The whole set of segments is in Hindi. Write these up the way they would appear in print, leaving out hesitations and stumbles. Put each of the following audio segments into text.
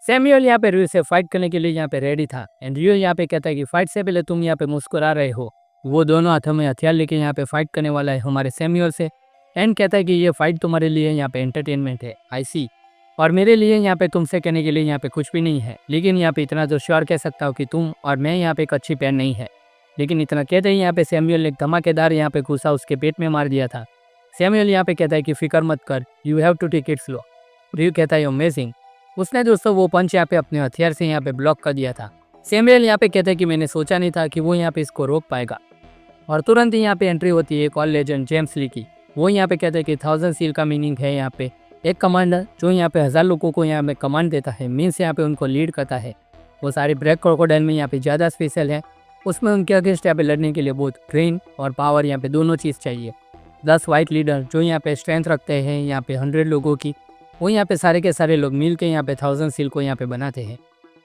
सैमुअल यहाँ पे रियो से फाइट करने के लिए यहाँ पे रेडी था एंड रियो यहाँ पे कहता है कि फाइट से पहले तुम यहाँ पे मुस्कुरा रहे हो। वो दोनों हाथों में हथियार लेके यहाँ पे फाइट करने वाला है हमारे सैमुअल से एंड कहता है कि ये फाइट तुम्हारे लिए यहाँ पे एंटरटेनमेंट है, आई सी, और मेरे लिए यहाँ पे तुमसे कहने के लिए यहाँ पे कुछ भी नहीं है। लेकिन यहाँ पे इतना तो श्योर कह सकता हूँ कि तुम और मैं यहाँ पे एक अच्छी पैर नहीं है। लेकिन इतना कहते ही यहाँ पे सैमुअल ने एक धमाकेदार यहाँ पे घुसा उसके पेट में मार दिया था। सैमुअल यहाँ पे कहता है कि फिक्र मत कर, you have to take it slow. Rio कहता है अमेजिंग। उसने दोस्तों वो पंच यहाँ पे अपने हथियार से यहाँ पे ब्लॉक कर दिया था। सैमुअल यहाँ पे कहता है कि मैंने सोचा नहीं था कि वो यहाँ पे इसको रोक पाएगा। और तुरंत ही यहाँ पे एंट्री होती है एक और लेजेंड जेम्स ली की। वो यहाँ पे कहते हैं कि 1000 सील का मीनिंग है यहाँ पे एक कमांडर जो यहाँ पे 1000 लोगों को यहाँ पे कमांड देता है, मीन्स यहाँ पे उनको लीड करता है। वो सारे ब्लैक क्रोकोडाइल में यहाँ पे ज़्यादा स्पेशल है। उसमें उनके अगेंस्ट यहाँ पे लड़ने के लिए बहुत ब्रेन और पावर यहाँ पे दोनों चीज़ चाहिए। 10 वाइट लीडर जो यहाँ पे स्ट्रेंथ रखते हैं यहाँ पे 100 लोगों की, वो यहाँ पे सारे के सारे लोग मिल के यहाँ पे 1000 सील को यहाँ पे बनाते हैं।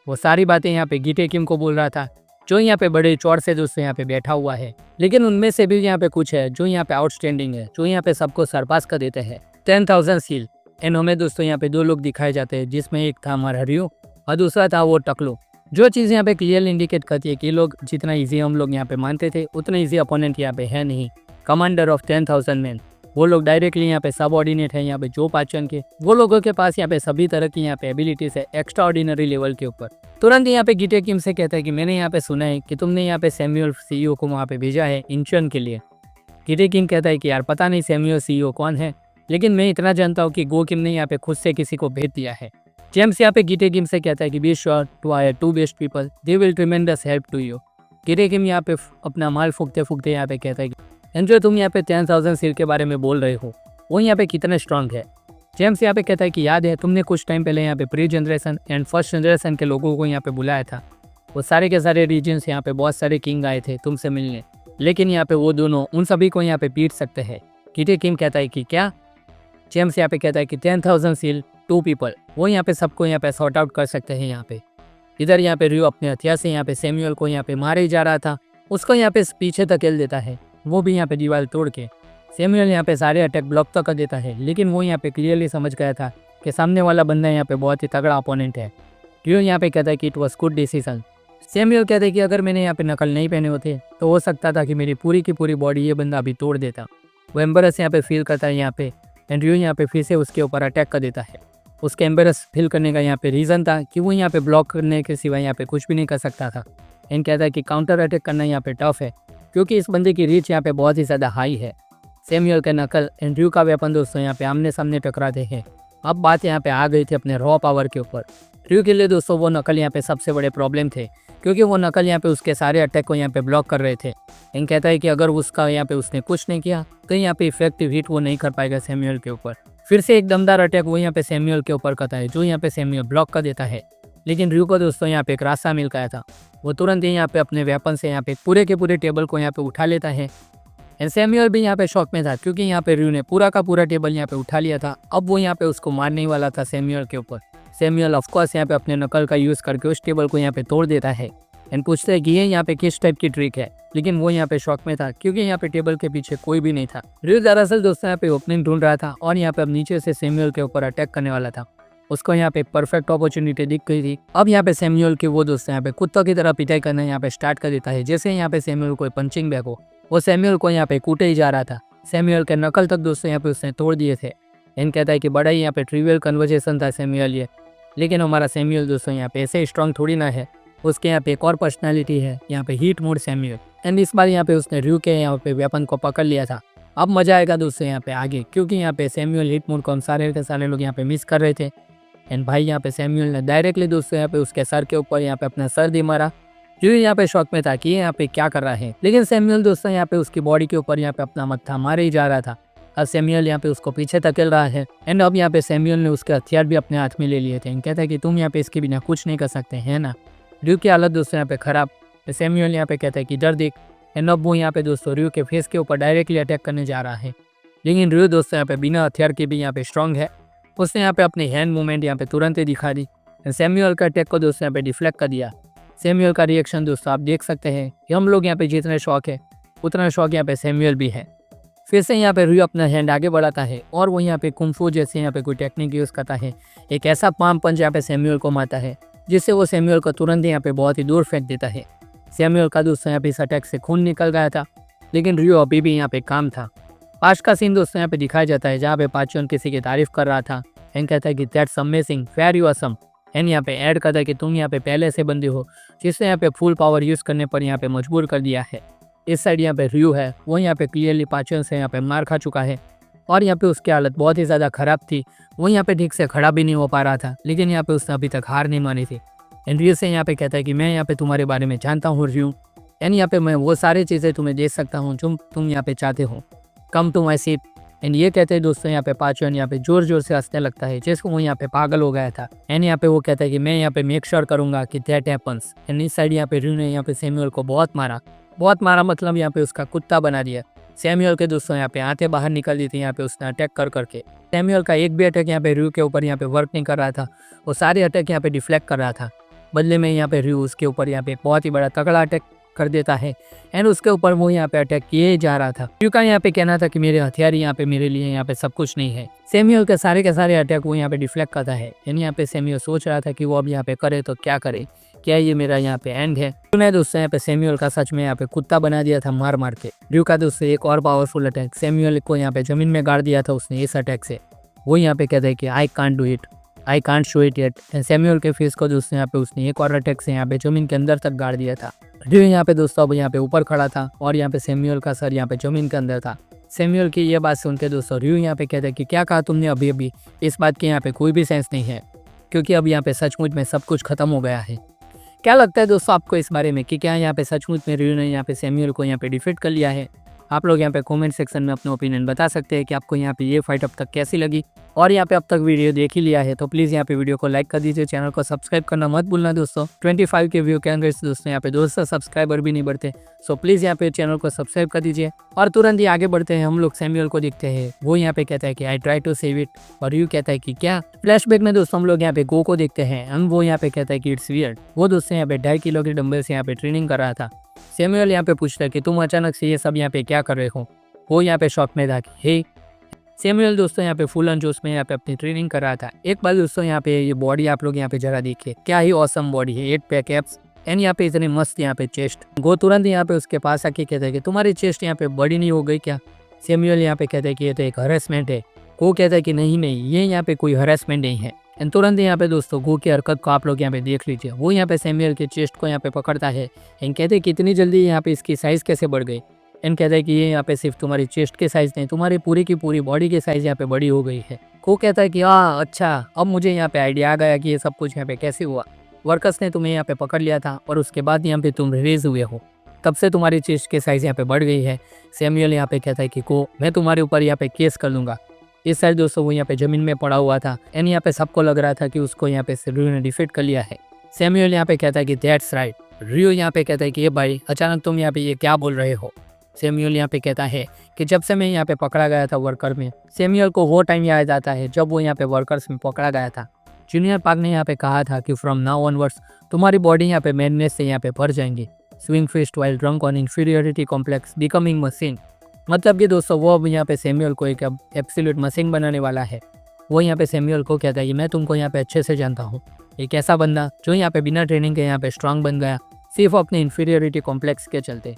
वो सारी बातें यहाँ पे गीटे किम को बोल रहा था जो यहाँ पे बड़े चौड़ से दोस्तों यहाँ पे बैठा हुआ है। लेकिन उनमें से भी यहाँ पे कुछ है जो यहाँ पे आउटस्टैंडिंग है, जो यहाँ पे सबको सरपास कर देते हैं 10,000 सील। एंड हमें दोस्तों यहाँ पे 2 लोग दिखाए जाते हैं, जिसमें एक था हमारा रियो और दूसरा था वो टकलो। जो चीज़ यहाँ पे क्लियरली इंडिकेट करती है कि लोग जितना ईजी हम लोग यहाँ पे मानते थे उतना ईजी अपोनेंट यहाँ पे है नहीं। कमांडर ऑफ 10,000 मैन, वो लोग डायरेक्टली यहाँ पे सब ऑर्डिनेट है यहाँ पे जो पाचन के। वो लोगों के पास यहाँ पे सभी तरह की यहाँ पे एबिलिटीज है एक्स्ट्रा ऑर्डिनरी लेवल के ऊपर। तुरंत यहाँ पे गीटे किम से कहता है कि मैंने यहाँ पे सुना है कि तुमने यहाँ पे सैमुअल सीईओ को वहाँ पे भेजा है इंचन के लिए। गीटे किम कहता है कि यार पता नहीं सैमुअल सीईओ कौन है, लेकिन मैं इतना जानता हूँ कि गो किम ने यहाँ पे खुद से किसी को भेज दिया है। जेम्स यहाँ पे गीटे किम से कहता है कि be sure to hire 2 best people, they will tremendous help to you. गीटे किम यहाँ पे अपना माल फूकते फूकते यहाँ पे कहता है कि जो तुम यहाँ पे 10,000 सील के बारे में बोल रहे हो वो यहाँ पे कितना स्ट्रांग है। जेम्स यहाँ पे कहता है कि याद है तुमने कुछ टाइम पहले यहाँ पे pre generation and first generation के लोगों को यहाँ पे बुलाया था। वो सारे के सारे रीजन से यहाँ पे बहुत सारे किंग आए थे तुमसे मिलने, लेकिन यहाँ पे वो दोनों उन सभी को यहाँ पे पीट सकते हैं। गीटे किम कहता है कि क्या? जेम्स यहाँ पे कहता है कि 10,000 सील 2 पीपल, वो यहाँ पे सबको यहाँ पे सॉर्ट आउट कर सकते हैं। यहाँ पे इधर यहाँ पे रियो अपने हथियार से यहाँ पे सैमुअल को यहाँ पे मारे जा रहा था, उसको यहाँ पे पीछे धकेल देता है, वो भी यहाँ पे दीवार तोड़ के। सैमुअल यहाँ पे सारे अटैक ब्लॉक तो कर देता है, लेकिन वो यहाँ पे क्लियरली समझ गया था कि सामने वाला बंदा यहाँ पे बहुत ही तगड़ा अपोनेंट है। रियो यहाँ पे कहता है कि it was good decision. Samuel कहते हैं कि अगर मैंने यहाँ पे नकल नहीं पहने होते तो हो सकता था कि मेरी पूरी की पूरी बॉडी ये बंदा अभी तोड़ देता। वो एम्बेरस यहाँ पे फील करता है यहाँ पे एंड रियो यहाँ पे फिर से उसके ऊपर अटैक कर देता है। उसके एम्बेरस फील करने का यहाँ पे रीज़न था कि वो यहाँ पे ब्लॉक करने के सिवा यहाँ पे कुछ भी नहीं कर सकता था। एंड कहता है कि काउंटर अटैक करना यहाँ पे टफ है क्योंकि इस बंदे की रीच यहाँ पे बहुत ही ज़्यादा हाई है। सैमुअल के नकल एंड रियो का वेपन दोस्तों यहाँ पे आमने सामने टकराते हैं। अब बात यहाँ पे आ गई थी अपने रॉ पावर के ऊपर। रियो के लिए दोस्तों वो नकल यहाँ पे सबसे बड़े प्रॉब्लम थे क्योंकि वो नकल यहाँ पे उसके सारे अटैक को यहाँ पे ब्लॉक कर रहे थे। एंड कहता है कि अगर उसका यहाँ पे उसने कुछ नहीं किया तो यहाँ पे इफेक्टिव हिट वो नहीं कर पाएगा सैमुअल के ऊपर। फिर से एक दमदार अटैक वो यहाँ पे सैमुअल के ऊपर करता है जो यहाँ पे सैमुअल ब्लॉक कर देता है। लेकिन रियो को दोस्तों यहाँ पे एक रास्ता मिल गया था। वो तुरंत ही यहाँ पे अपने वेपन से यहाँ पे पूरे के पूरे टेबल को यहाँ पे उठा लेता है। एंड सैमुअल भी यहाँ पे शॉक में था क्योंकि यहाँ पे रियो ने पूरा का पूरा टेबल यहाँ पे उठा लिया था। अब वो यहाँ पे उसको मारने वाला था सैमुअल के ऊपर। सैमुअल ऑफकोर्स यहाँ पे अपने नकल का यूज़ करके उस टेबल को यहाँ पे तोड़ देता है एंड पूछते हैं कि ये यहाँ पे किस टाइप की ट्रिक है, लेकिन वो यहाँ पे शॉक में था क्योंकि यहाँ पे टेबल के पीछे कोई भी नहीं था। रियो दरअसल दोस्तों यहाँ पे ओपनिंग ढूंढ रहा था और यहाँ पे अब नीचे से सैमुअल के ऊपर अटैक करने वाला था। उसको यहाँ पे परफेक्ट अपॉर्चुनिटी दिख गई थी। अब यहाँ पे सैमुअल के वो दोस्त यहाँ पे कुत्तों की तरह पिटाई करना यहाँ पे स्टार्ट कर देता है। जैसे यहाँ पे सैमुअल कोई पंचिंग बैग हो, वो सैमुअल को यहाँ पे कूटे ही जा रहा था। सैमुअल के नकल तक दोस्तों यहाँ पे उसने तोड़ दिए थे। एंड कहता है कि बड़ा ही यहाँ पे ट्रिवियल कन्वर्सेशन था सैमुअल ये, लेकिन हमारा सैमुअल दोस्तों यहाँ पे ऐसे स्ट्रॉन्ग थोड़ी ना है। उसके यहाँ पे एक और पर्सनालिटी है, यहाँ पे हीट मोड सैमुअल। एंड इस बार यहाँ पे उसने रियो के यहाँ पे वेपन को पकड़ लिया था। अब मजा आएगा दोस्तों यहाँ पे आगे, क्योंकि यहाँ पे सैमुअल हीट मोड को हम सारे के सारे लोग यहाँ पे मिस कर रहे थे। एंड भाई यहाँ पे सैमुअल ने डायरेक्टली दोस्तों यहाँ पे उसके सर के ऊपर यहाँ पे अपना सर दे मारा। रियो यहाँ पे शॉक में था कि यहाँ पे क्या कर रहा है, लेकिन सैमुअल दोस्तों यहाँ पे उसकी बॉडी के ऊपर यहाँ पे अपना मत्था मारे ही जा रहा था। अब सैमुअल यहाँ पे उसको पीछे धकेल रहा है। एंड अब यहाँ पे सैमुअल ने उसके हथियार भी अपने हाथ में ले लिए थे। कहता है कि तुम यहाँ पे इसके बिना कुछ नहीं कर सकते है ना। रियो की हालत दोस्तों यहाँ पे खराब। सैमुअल यहाँ पे कहता है कि डर देख। एंड अब वो यहाँ पे दोस्तों रियो के फेस के ऊपर डायरेक्टली अटैक करने जा रहा है, लेकिन रियो दोस्तों यहाँ पे बिना हथियार के भी यहाँ पे स्ट्रांग है। उसने यहाँ पे अपनी हैंड मूवमेंट यहाँ पे तुरंत ही दिखा दी। सैमुअल का अटैक को दोस्तों यहाँ पे डिफ्लेक्ट कर दिया। सैमुअल का रिएक्शन दोस्तों आप देख सकते हैं कि हम लोग यहाँ पे जितने शौक है उतना शौक यहाँ पे सैमुअल भी है। फिर से यहाँ पे रियो अपना हैंड आगे बढ़ाता है और वो यहाँ पे कुंफू जैसे यहाँ पे कोई टेक्निक यूज़ करता है। एक ऐसा पाम पंच यहाँ पे सैमुअल को मारता है जिससे वो सैमुअल को तुरंत यहाँ पे बहुत ही दूर फेंक देता है। सैमुअल का दोस्तों यहाँ पे इस अटैक से खून निकल गया था, लेकिन रियो अभी भी यहाँ पे काम था। आज का सीन दोस्तों यहाँ पे दिखाया जाता है जहाँ पे पाचन किसी की तारीफ कर रहा था एंड कहता है कि that's amazing, very awesome. And यहाँ पे ऐड करता है कि तुम यहाँ पे पहले से बंदी हो जिसने यहाँ पे फुल पावर यूज़ करने पर यहाँ पे मजबूर कर दिया है। इस साइड यहाँ पे रियो है, वो यहाँ पे क्लियरली पाचन से यहाँ पे मार खा चुका है और यहाँ पे उसकी हालत बहुत ही ज़्यादा ख़राब थी। वो यहाँ पे ठीक से खड़ा भी नहीं हो पा रहा था, लेकिन यहाँ पे उसने अभी तक हार नहीं मानी थी। एंड रियो से यहाँ पे कहता है कि मैं यहाँ पे तुम्हारे बारे में जानता हूँ रियो, एंड यहाँ पे मैं वो सारी चीज़ें तुम्हें दे सकता हूँ जो तुम यहाँ पे चाहते हो, come to my seat. And ये कहते हैं दोस्तों यहाँ पे पाचन यहाँ पे जोर जोर से हंसने लगता है जैसे वो यहाँ पे पागल हो गया था। एंड यहाँ पे वो कहता है कि मैं यहाँ पे मेक श्योर करूंगा कि दैट हैपन्स। एंड इस साइड यहाँ पे रियो ने यहाँ पे सैमुअल को बहुत मारा मतलब यहाँ पे उसका कुत्ता बना दिया। सैमुअल के दोस्तों यहाँ पे आते बाहर निकल दी थी यहाँ पे उसने अटैक करके। सैमुअल का एक भी अटैक यहाँ पे रियो के ऊपर यहाँ पे वर्क नहीं कर रहा था, वो सारे अटैक यहाँ पे डिफ्लेक्ट कर रहा था। बदले में यहाँ पे रियो उसके ऊपर यहाँ पे बहुत ही बड़ा तगड़ा अटैक कर देता है एंड उसके ऊपर वो यहाँ पे अटैक किए जा रहा था। रियो का यहाँ पे कहना था कि मेरे हथियार यहाँ पे मेरे लिए यहाँ पे सब कुछ नहीं है। सैमुअल के सारे अटैक वो यहाँ पे डिफ्लेक्ट करता है एंड यहाँ पे सैमुअल सोच रहा था कि वो अब यहाँ पे करे तो क्या करे, क्या ये मेरा यहाँ पे एंड है। रियो दोस्तों यहाँ पे सैमुअल का सच में यहाँ पे कुत्ता बना दिया था मार के। रियो का दोस्तों एक और पावरफुल अटैक सैमुअल को यहाँ पे जमीन में गाड़ दिया था उसने इस अटैक से। वो यहाँ पे कहता है कि I can't do it, I can't show it yet. Samuel के फेस को दोस्तों यहाँ पे उसने एक और अटैक से यहाँ पे जमीन के अंदर तक गाड़ दिया था। रियो यहाँ पे दोस्तों अब यहाँ पे ऊपर खड़ा था और यहाँ पे सैमुअल का सर यहाँ पे जमीन के अंदर था। सैमुअल की ये बात सुन के दोस्तों रियो यहाँ पे कहते हैं कि क्या कहा तुमने अभी इस बात की यहाँ पे कोई भी सेंस नहीं है, क्योंकि अब यहाँ पे सचमुच में सब कुछ खत्म हो गया है। क्या लगता है दोस्तों आपको इस बारे में कि क्या यहाँ पे सचमुच में रियो ने यहाँ पे सैमुअल को यहाँ पे डिफीट कर लिया है? आप लोग यहाँ पे कमेंट सेक्शन में अपना ओपिनियन बता सकते हैं कि आपको यहाँ पे ये फाइट अब तक कैसी लगी। और यहाँ पे अब तक वीडियो देख ही लिया है तो प्लीज़ यहाँ पे वीडियो को लाइक कर दीजिए, चैनल को सब्सक्राइब करना मत भूलना दोस्तों। 25 के व्यू के अंदर दोस्तों यहाँ पे 200 सब्सक्राइबर भी नहीं बढ़ते, सो प्लीज़ यहाँ पे चैनल को सब्सक्राइब कर दीजिए। और तुरंत ही आगे बढ़ते हैं, हम लोग सैमुअल को देखते हैं। वो यहाँ पे कहता है कि I try to save it और यू कहता है कि क्या। फ्लैशबैक में दोस्तों हम लोग यहाँ पे गो को देखते हैं, हम वो यहाँ पे कहता है कि इट्स वियर्ड। वो दोस्तों यहाँ पे 2.5 किलो के डंबल से यहाँ पे ट्रेनिंग कर रहा था। सैमुअल यहाँ पे पूछता है कि तुम अचानक से ये सब यहाँ पे क्या कर रहे हो। वो यहाँ पे शॉक में था कि हे। सैमुअल दोस्तों यहाँ पे फुल ऑन जोश में यहाँ पे अपनी ट्रेनिंग कर रहा था। एक बार दोस्तों यहाँ पे ये बॉडी आप लोग यहाँ पे जरा देखिए, क्या ही ऑसम बॉडी है, 8 पैक एब्स एंड यहाँ पे इतने मस्त यहाँ पे चेस्ट। गो तुरंत यहाँ पे उसके पास आके कहता है कि तुम्हारी चेस्ट यहाँ पे बड़ी नहीं हो गई क्या। सैमुअल यहाँ पे कहता है कि ये तो एक हरेसमेंट है। गो कहता है कि नहीं ये यहाँ पे कोई हरेसमेंट नहीं है। एंड तुरंत यहाँ पे दोस्तों गो की हरकत को आप लोग यहाँ पे देख लीजिए। वो यहाँ पे सैमुअल के चेस्ट को यहाँ पे पकड़ता है एंड कहते हैं कि इतनी जल्दी यहाँ पे इसकी साइज़ कैसे बढ़ गई। एंड कहता है कि ये यहाँ पे सिर्फ तुम्हारी चेस्ट के साइज़ नहीं, तुम्हारी पूरी की पूरी बॉडी के साइज़ यहाँ पे बड़ी हो गई है। को कहता है कि हाँ अच्छा, अब मुझे यहाँ पे आइडिया आ गया कि ये सब कुछ यहाँ पे कैसे हुआ। वर्कर्स ने तुम्हें यहाँ पे पकड़ लिया था और उसके बाद यहाँ पे तुम रिलीज हुए हो, तब से तुम्हारी चेस्ट के साइज़ यहाँ पे बढ़ गई है। सैमुअल यहाँ पे कहता है कि को मैं तुम्हारे ऊपर यहाँ पे केस कर लूँगा। इस साइड दोस्तों वो यहाँ पे ज़मीन में पड़ा हुआ था एंड यहाँ पे सबको लग रहा था कि उसको यहाँ पे रियो ने डिफीट कर लिया है। सैमुअल यहाँ पे कहता है कि दैट्स राइट। रियो यहाँ पे कहता है कि ये भाई अचानक तुम यहाँ पे ये क्या बोल रहे हो। सैमुअल यहाँ पे कहता है कि जब से मैं यहाँ पे पकड़ा गया था वर्कर में, सैमुअल को वो टाइम याद आता है जब वो यहाँ पे वर्कर्स में पकड़ा गया था। जूनियर पार्क ने यहाँ पे कहा था कि फ्रॉम नाउ ऑनवर्ड्स तुम्हारी बॉडी यहाँ पे मैडनेस से यहाँ पे भर जाएंगी। Swing fist while drunk on inferiority complex becoming machine. मतलब कि दोस्तों वो अब यहाँ पे सैमुअल को एक एब्सोल्यूट मशीन बनाने वाला है। वो यहाँ पे सैमुअल को कहता है कि मैं तुमको यहाँ पे अच्छे से जानता हूँ, एक ऐसा बंदा जो यहाँ पे बिना ट्रेनिंग के यहाँ पे स्ट्रांग बन गया सिर्फ अपने इंफीरियरिटी कॉम्प्लेक्स के चलते।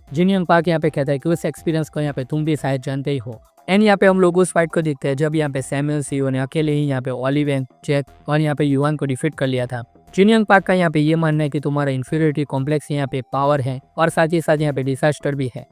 जूनियर पार्क यहाँ पे कहता है कि उस एक्सपीरियंस को यहाँ पे तुम भी शायद जानते ही हो। एंड यहाँ पे हम लोग उस फाइट को देखते हैं जब यहाँ पे सैमुअल सीओ ने अकेले ही यहाँ पे ओलिवेन, जैक और यहाँ पे युवान को डिफीट कर लिया था। जूनियर पार्क का यहाँ पे ये मानना है कि तुम्हारा इंफीरियरिटी कॉम्प्लेक्स यहाँ पे पावर है और साथ ही साथ यहाँ पे डिसास्टर भी है।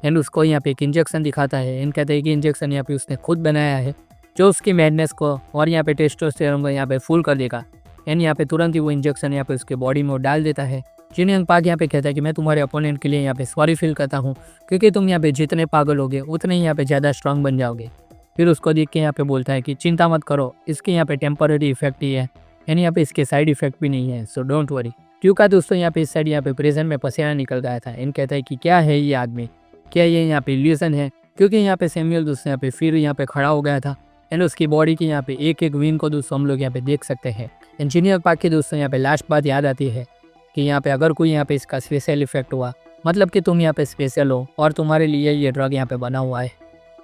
एंड उसको यहाँ पे एक इंजेक्शन दिखाता है एंड कहते हैं कि इंजेक्शन यहाँ पे उसने खुद बनाया है जो उसकी मैडनेस को और यहाँ पे टेस्टोस्टेरोन को यहाँ पे फुल कर देगा। एंड यहाँ पे तुरंत ही वो इंजेक्शन यहाँ पे उसके बॉडी में डाल देता है। जूनियर पार्क यहाँ पे कहता है कि मैं तुम्हारे अपोनेंट के लिए यहाँ पे सॉरी फील करता हूँ, क्योंकि तुम यहाँ पे जितने पागल होगे उतने ही यहाँ पे ज़्यादा स्ट्रांग बन जाओगे। फिर उसको देख के यहाँ पे बोलता है कि चिंता मत करो, इसके यहाँ पे टेम्पररी इफेक्ट ही है यानी यहाँ पे इसके साइड इफेक्ट भी नहीं है, सो डोंट वरी। क्यों का दोस्तों यहाँ पे इस साइड यहाँ पे प्रेजेंट में पसीना निकल गया था एंड कहता है कि क्या है ये आदमी, क्या ये यहाँ पे इल्यूजन है, क्योंकि यहाँ पे सैमुअल दोस्तों यहाँ पे फिर यहाँ पे खड़ा हो गया था एंड उसकी बॉडी की यहाँ पे एक एक विन को दोस्तों हम लोग यहाँ पे देख सकते हैं। इंजीनियर पार्क की दोस्तों यहाँ पे लास्ट बात याद आती है कि यहाँ पे अगर कोई यहाँ पे इसका स्पेशल इफेक्ट हुआ, मतलब कि तुम यहाँ पे स्पेशल हो और तुम्हारे लिए ये ड्रग यहाँ पे बना हुआ है,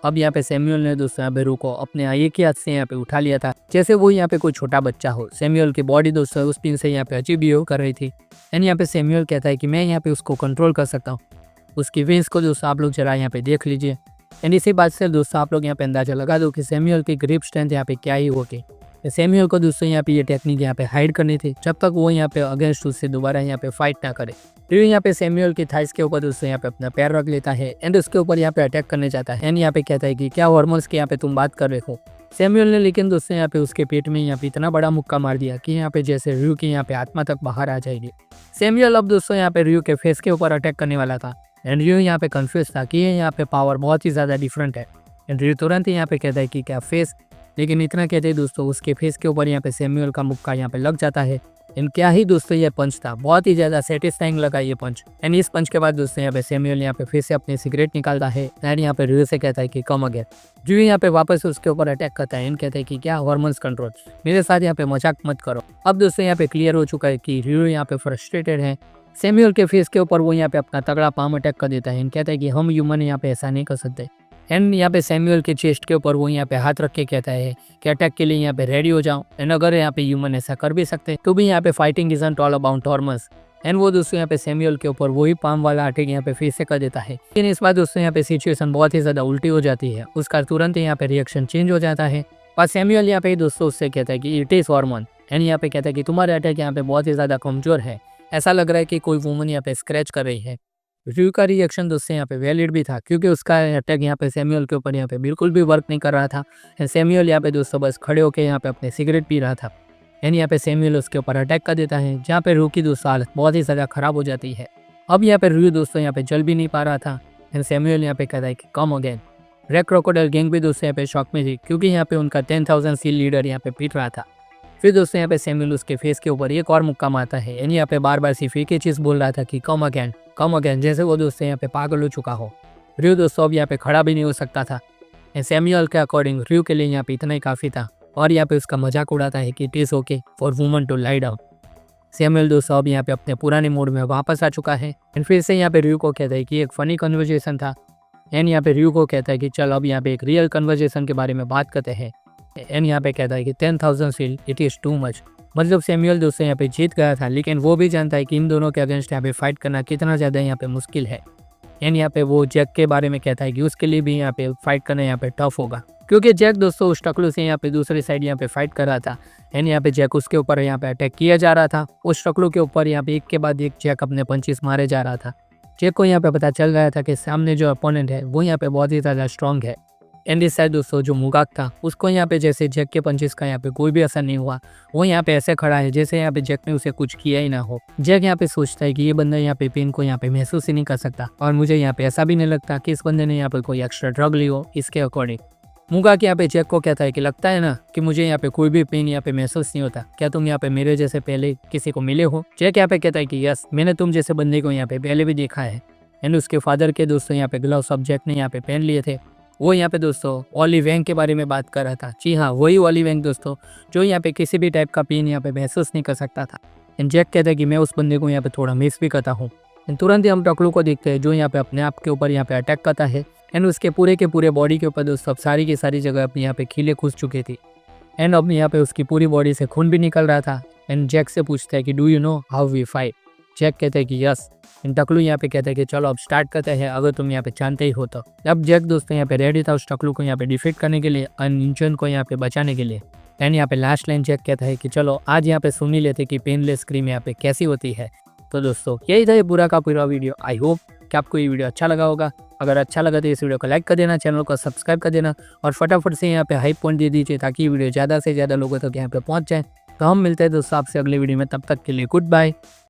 अब यहाँ पे सैमुअल ने दोस्तों यहाँ पे रू को अपने एक ही हाथ से यहाँ पे उठा लिया था, जैसे वो यहाँ पे कोई छोटा बच्चा हो। सैमुअल की बॉडी दोस्तों उस पिन से यहाँ पे अजीब बिहेव कर रही थी। एंड यहाँ पे सैमुअल कहता है कि मैं यहाँ पे उसको कंट्रोल कर सकता हूँ। उसकी विंग्स को दोस्तों आप लोग जरा यहाँ पे देख लीजिए। एंड इसी बात से दोस्तों आप लोग यहाँ पे अंदाजा लगा दो कि सैमुअल की ग्रिप स्ट्रेंथ यहाँ पे क्या ही होगी। सैमुअल को दोस्तों यहाँ पे ये टेक्निक यहाँ पे हाइड करनी थी, जब तक वो यहाँ पे अगेंस्ट उससे दोबारा यहाँ पे फाइट ना करे। फिर यहाँ पे सैमुअल की थाइस के ऊपर दोस्तों यहाँ पे अपना पैर रख लेता है एंड उसके ऊपर यहाँ पे अटैक करने जाता है। एंड यहाँ पे कहता है कि क्या हॉर्मोन्स की यहाँ पे तुम बात कर रहे हो सैमुअल ने, लेकिन दोस्तों यहाँ पे उसके पेट में यहाँ पे इतना बड़ा मुक्का मार दिया कि यहाँ पे जैसे रयू की यहाँ पे आत्मा तक बाहर आ जाएगी। सैमुअल अब दोस्तों यहाँ पे रयू के फेस के ऊपर अटैक करने वाला था एंड रयू यहाँ पे कंफ्यूज था कि ये यहाँ पे पावर बहुत ही ज़्यादा डिफरेंट है। एंड रयू तुरंत ही यहाँ पे कहता है कि क्या फेस, लेकिन इतना कहते हैं दोस्तों उसके फेस के ऊपर यहाँ पे सैमुअल का मुक्का यहाँ पे लग जाता है। एंड क्या ही दोस्तों ये पंच था, बहुत ही ज़्यादा सेटिस्फाइंग लगा ये पंच। एंड इस पंच के बाद दोस्तों यहाँ पे सैमुअल यहाँ पे फिर से अपनी सिगरेट निकालता है एंड यहाँ पे रयू से कहता है कि कम अगेन। रयू यहाँ पे वापस उसके ऊपर अटैक करता है एंड कहता है कि क्या हॉर्मोन्स कंट्रोल, मेरे साथ यहाँ पे मजाक मत करो। अब दोस्तों यहाँ पे क्लियर हो चुका है कि रयू यहाँ पे फ्रस्ट्रेटेड है। सैमुअल के फेस के ऊपर वो यहाँ पे अपना तगड़ा पाम अटैक कर देता है एंड कहता है कि हम ह्यूमन यहाँ पे ऐसा नहीं कर सकते। एंड यहाँ पे सैमुअल के चेस्ट के ऊपर वो यहाँ पे हाथ रख के कहता है कि अटैक के लिए यहाँ पे रेडी हो जाओ। एंड अगर यहाँ पे ह्यूमन ऐसा कर भी सकते तो भी यहाँ पे fighting isn't all about hormones. And वो दोस्तों यहाँ पे सैमुअल के ऊपर वही पाम वाला अटैक यहाँ पे फिर से कर देता है। लेकिन इस बार दोस्तों यहाँ पे सिचुएशन बहुत ही ज़्यादा उल्टी हो जाती है, उसका तुरंत यहाँ पे रिएक्शन चेंज हो जाता है और सैमुअल यहाँ पे दोस्तों उससे कहता है कि इट इज़ हॉर्मोन। एंड यहाँ पे कहता है कि तुम्हारा अटैक यहाँ पे बहुत ही ज़्यादा कमज़ोर है, ऐसा लग रहा है कि कोई वुमन यहाँ पे स्क्रैच कर रही है। रयू का रिएक्शन दोस्तों यहाँ पे वैलिड भी था, क्योंकि उसका अटैक यहाँ पे सैमुअल के ऊपर यहाँ पे बिल्कुल भी वर्क नहीं कर रहा था। सैमुअल यहाँ पे दोस्तों बस खड़े होकर यहाँ पे अपने सिगरेट पी रहा था। एंड यहाँ पे सैमुअल उसके ऊपर अटैक कर देता है, जहाँ पे रयू की दोस्तों हालत बहुत ही ज़्यादा खराब हो जाती है। अब यहाँ पे रयू दोस्तों यहाँ पे जल भी नहीं पा रहा था। एंड सैमुअल यहाँ पे कहता है कि come again. Red crocodile gang भी दोस्तों यहाँ पे शॉक में थी, क्योंकि यहाँ पे उनका 10,000 सील लीडर यहाँ पे पीट रहा था। फिर दोस्तों यहाँ पे सैमुअल उसके फेस के ऊपर एक और मुक्का मारता है। एंड यहाँ पे बार बार सिर्फ एक ही चीज़ बोल रहा था कि कम अगेन, जैसे वो दोस्तों यहाँ पे पागल हो चुका हो। रयू दोस्तों अब यहाँ पे खड़ा भी नहीं हो सकता था। सैमुअल के अकॉर्डिंग रयू के लिए यहाँ पे इतना ही काफ़ी था और यहाँ पे उसका मजाक उड़ाता है कि it is okay for woman to lie down. Samuel दोस्तों अब यहाँ पे अपने पुराने मोड में वापस आ चुका है। एंड फिर से यहाँ पे रयू को कहता है कि एक फ़नी कन्वर्जेशन था। एंड यहाँ पे रयू को कहता है कि चल अब यहाँ पे एक रियल कन्वर्जेशन के बारे में बात करते हैं। एंड यहाँ पे कहता है कि 10,000 seal it is too much. मतलब सैमुअल दोस्तों यहाँ पे जीत गया था, लेकिन वो भी जानता है कि इन दोनों के अगेंस्ट यहाँ पे फाइट करना कितना ज़्यादा यहाँ पे मुश्किल है। एंड यहाँ पे वो जैक के बारे में कहता है कि उसके लिए भी यहाँ पे फाइट करना यहाँ पे टफ होगा, क्योंकि जैक दोस्तों उस टकलू से यहाँ पे दूसरी साइड यहाँ पे फाइट कर रहा था। एंड यहाँ पे जैक उसके ऊपर यहाँ पे अटैक किया जा रहा था। उस टकलू के ऊपर यहाँ पे एक के बाद एक जैक अपने पंचेस मारे जा रहा था। जैक को यहाँ पे पता चल रहा था कि सामने जो अपोनेंट है वो यहाँ पे बहुत ही ज़्यादा स्ट्रॉन्ग है। एंड इस साइड दोस्तों जो मुगाक था उसको यहाँ पे जैसे जैक के पंचेस का यहाँ पे कोई भी असर नहीं हुआ। वो यहाँ पे ऐसे खड़ा है जैसे यहाँ पे जैक ने उसे कुछ किया ही ना हो। जैक यहाँ पे सोचता है कि ये बंदा यहाँ पे पेन को यहाँ पे महसूस ही नहीं कर सकता, और मुझे यहाँ पे ऐसा भी नहीं लगता कि इस बंदे ने यहाँ पे कोई एक्स्ट्रा ड्रग ली हो इसके अकॉर्डिंग। मुगाक यहाँ पे जैक को कहता है कि लगता है ना कि मुझे यहाँ पे कोई भी पेन यहाँ पे महसूस नहीं होता, क्या तुम यहाँ पे मेरे जैसे पहले किसी को मिले हो? जैक यहाँ पे कहता है कि यस, मैंने तुम जैसे बंदे को यहाँ पे पहले भी देखा है। एंड उसके फादर के दोस्तों यहाँ पे ग्लव्स अब जैक ने यहाँ पे पहन लिए थे। वो यहाँ पे दोस्तों ओली वैंग के बारे में बात कर रहा था। जी हाँ, वही ओली वैंग दोस्तों जो यहाँ पे किसी भी टाइप का पेन यहाँ पे महसूस नहीं कर सकता था। एंड जैक कहता है कि मैं उस बंदे को यहाँ पे थोड़ा मिस भी करता हूँ। तुरंत ही हम टकलू को देखते हैं जो यहाँ पे अपने आप के ऊपर यहाँ पे अटैक करता है। एंड उसके पूरे के पूरे बॉडी के ऊपर दोस्तों सारी की सारी जगह अपने यहाँ पे खीले घुस चुकी थी। एंड अब यहाँ पे उसकी पूरी बॉडी से खून भी निकल रहा था। एंड जैक से पूछता है कि do you know how we fight? Jack कहते हैं कि यस। टकलू यहाँ पे कहता है कि चलो अब स्टार्ट करते हैं, अगर तुम यहाँ पे जानते ही हो तो। अब जैक दोस्तों यहाँ पे रेडी था उस टकलू को यहाँ पे डिफीट करने के लिए, अनइंजन को यहाँ पे बचाने के लिए। एंड यहाँ पे लास्ट लाइन जैक कहता है कि चलो आज यहाँ पे सुन ही लेते कि पेनलेस स्क्रीम यहाँ पे कैसी होती है। तो दोस्तों यही था ये पूरा का पूरा वीडियो। आई होप कि आपको ये वीडियो अच्छा लगा होगा। अगर अच्छा लगा तो इस वीडियो को लाइक कर देना, चैनल को सब्सक्राइब कर देना और फटाफट से यहाँ पे हाइप पॉइंट दे दीजिए ताकि ये वीडियो ज़्यादा से ज़्यादा लोगों तक यहाँ पे पहुँच जाए। तो हम मिलते हैं दोस्तों आपसे अगले वीडियो में, तब तक के लिए गुड बाय।